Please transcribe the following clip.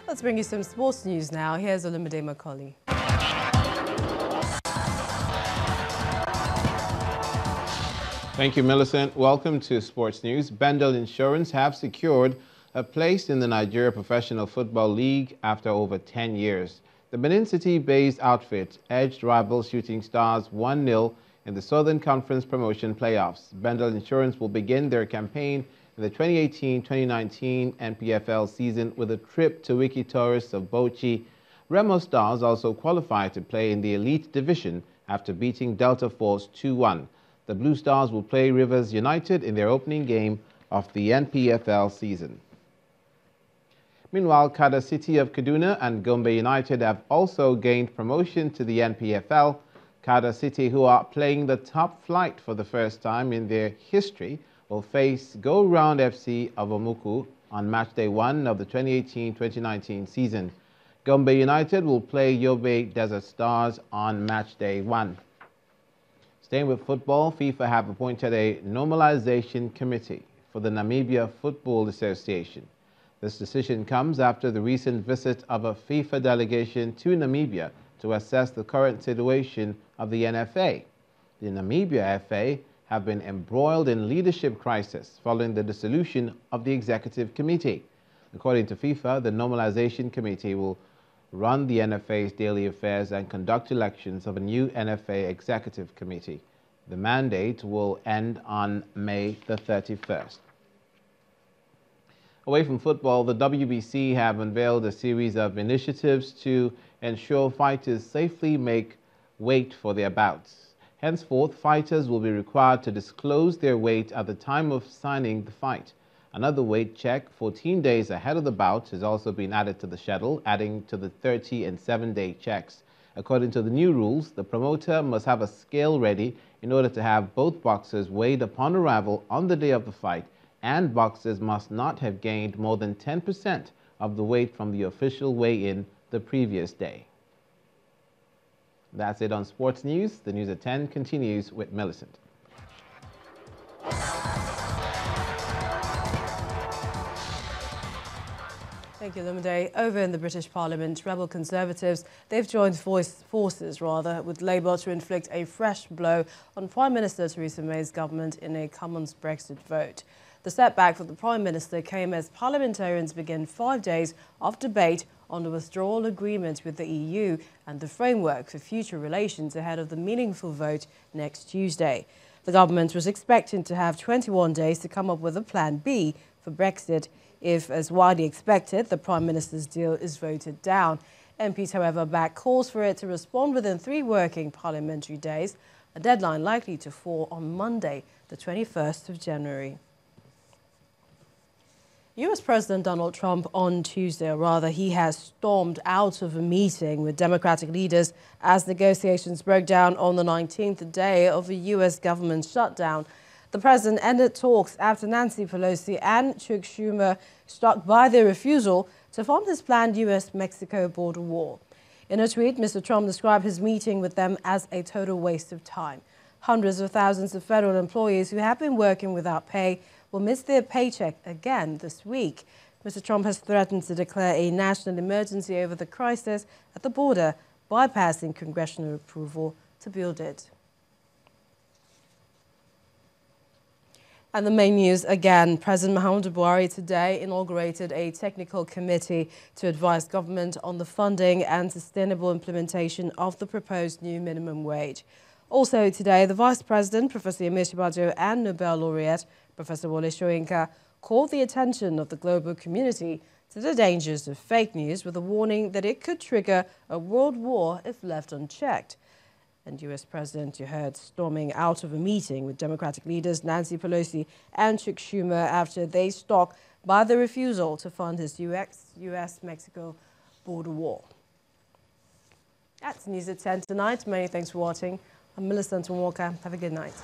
Let's bring you some sports news now. Here's Olumide Macaulay. Thank you, Millicent. Welcome to Sports News. Bendel Insurance have secured a place in the Nigeria Professional Football League after over 10 years. The Benin City-based outfit edged rival Shooting Stars 1-0 in the Southern Conference Promotion Playoffs. Bendel Insurance will begin their campaign in the 2018-2019 NPFL season with a trip to Wiki Tourists of Bauchi. Remo Stars also qualified to play in the Elite Division after beating Delta Force 2-1. The Blue Stars will play Rivers United in their opening game of the NPFL season. Meanwhile, Kada City of Kaduna and Gombe United have also gained promotion to the NPFL. Kada City, who are playing the top flight for the first time in their history, will face Go Round FC of Omuku on match day 1 of the 2018-2019 season. Gombe United will play Yobe Desert Stars on match day 1. Staying with football, FIFA have appointed a normalization committee for the Namibia Football Association. This decision comes after the recent visit of a FIFA delegation to Namibia to assess the current situation of the NFA. The Namibia FA have been embroiled in leadership crisis following the dissolution of the executive committee. According to FIFA, the normalization committee will run the NFA's daily affairs and conduct elections of a new NFA executive committee. The mandate will end on May the 31st. Away from football, the WBC have unveiled a series of initiatives to ensure fighters safely make weight for their bouts. Henceforth, fighters will be required to disclose their weight at the time of signing the fight. Another weight check 14 days ahead of the bout has also been added to the schedule, adding to the 30 and 7-day checks. According to the new rules, the promoter must have a scale ready in order to have both boxers weighed upon arrival on the day of the fight, and boxers must not have gained more than 10% of the weight from the official weigh-in the previous day. That's it on Sports News. The News at 10 continues with Millicent. Thank you, Olumide. Over in the British Parliament, rebel Conservatives, they've joined forces with Labour to inflict a fresh blow on Prime Minister Theresa May's government in a Commons Brexit vote. The setback for the Prime Minister came as parliamentarians began 5 days of debate on the withdrawal agreement with the EU and the framework for future relations ahead of the meaningful vote next Tuesday. The government was expecting to have 21 days to come up with a plan B for Brexit if, as widely expected, the Prime Minister's deal is voted down. MPs, however, back calls for it to respond within 3 working parliamentary days, a deadline likely to fall on Monday, the 21st of January. US President Donald Trump on Tuesday, or rather, he has stormed out of a meeting with Democratic leaders as negotiations broke down on the 19th day of a US government shutdown. The president ended talks after Nancy Pelosi and Chuck Schumer stuck by their refusal to fund his planned US-Mexico border wall. In a tweet, Mr. Trump described his meeting with them as a total waste of time. Hundreds of thousands of federal employees who have been working without pay will miss their paycheck again this week. Mr. Trump has threatened to declare a national emergency over the crisis at the border, bypassing congressional approval to build it. And the main news again, President Muhammadu Buhari today inaugurated a technical committee to advise government on the funding and sustainable implementation of the proposed new minimum wage. Also today, the Vice President, Professor Yemi Osinbajo, and Nobel laureate, Professor Wole Soyinka, called the attention of the global community to the dangers of fake news with a warning that it could trigger a world war if left unchecked. And US President, you heard, storming out of a meeting with Democratic leaders Nancy Pelosi and Chuck Schumer after they stuck by the refusal to fund his US-Mexico border wall. That's News at 10 tonight. Many thanks for watching. I'm Millicent Walker. Have a good night.